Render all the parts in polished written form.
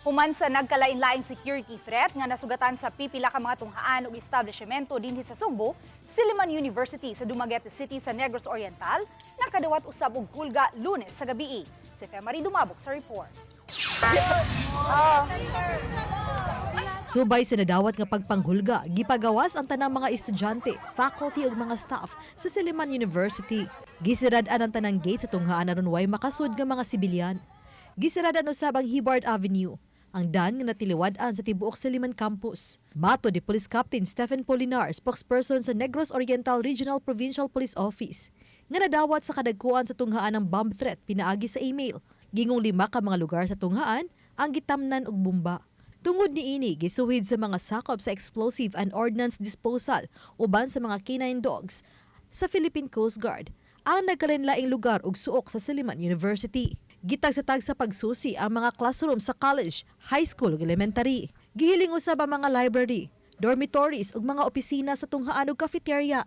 Human sa nagkalain-laing security threat nga nasugatan sa pipila ka mga tunghaan ug establishmento dinhi sa Sugbo, Silliman University sa Dumaguete City sa Negros Oriental nakadawat usab og kulga Lunes sa gabii. Si Femari Dumabok sa report. Subay sa nadawat nga pagpanghulga, gipagawas ang tanang mga estudyante, faculty ug mga staff sa Silliman University. Gisirad-an ang tanang gate sa tunghaan aron way makasud nga mga sibilyan. Gisirad-an usab ang Hibard Avenue. Ang dan nga natiliwad-an sa tibuok Silliman Campus. Mato di Police Captain Stephen Polinar, spokesperson sa Negros Oriental Regional Provincial Police Office, nga nadawat sa kadagkuan sa tunghaan ng bomb threat pinaagi sa email. Gingong 5 ka mga lugar sa tunghaan ang gitamnan og bomba. Tungod niini, gisuhid sa mga sakop sa explosive and ordnance disposal uban sa mga canine dogs sa Philippine Coast Guard ang nagkalinlaing lugar ug suok sa Silliman University. Gitag-satag sa pagsusi ang mga classroom sa college, high school ug elementary. Gihiling usab ang mga library, dormitories ug mga opisina sa tunghaan ug cafeteria.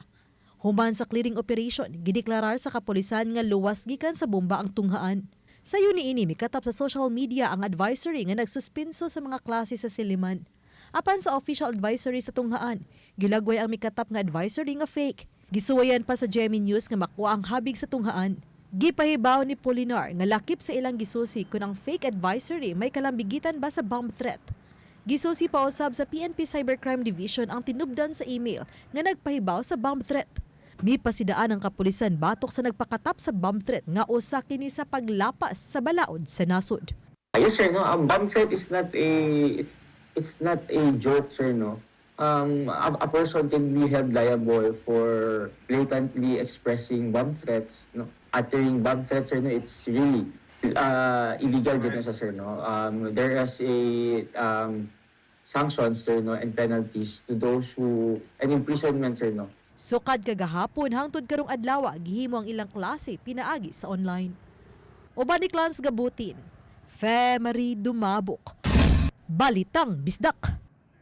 Human sa clearing operation, gideklarar sa kapulisan nga luwas gikan sa bomba ang tunghaan. Sa niini mikatap sa social media ang advisory nga nagsuspenso sa mga klase sa Silliman. Apan sa official advisory sa tunghaan, gilagway ang mikatap nga advisory nga fake. Gisuwayan pa sa GMA News nga makuha ang habig sa tunghaan. Gipahibaw ni Polinar nga lakip sa ilang gisusi kung ang fake advisory may kalambigitan ba sa bomb threat. Gisusi pa usab sa PNP Cybercrime Division ang tinubdan sa email nga nagpahibaw sa bomb threat. Mipasidaan ang kapulisan batok sa nagpakatap sa bomb threat nga usa kini sa paglapas sa balaod sa nasod. Yes sir, no, ang bomb threat is not a it's not a joke sir, no. A person can be held liable for blatantly expressing bomb threats, no. Uttering bomb threats, sir, no, it's really illegal din na siya, sir, no. There is a sanctions, sir, no, and penalties to those who, and imprisonment, sir, no. Sukad kagahapon hangtod karong adlaw gihimo ang ilang klase pinaagi sa online. Uban ni Clans Gabutin, Femari Dumabok, Balitang Bisdak.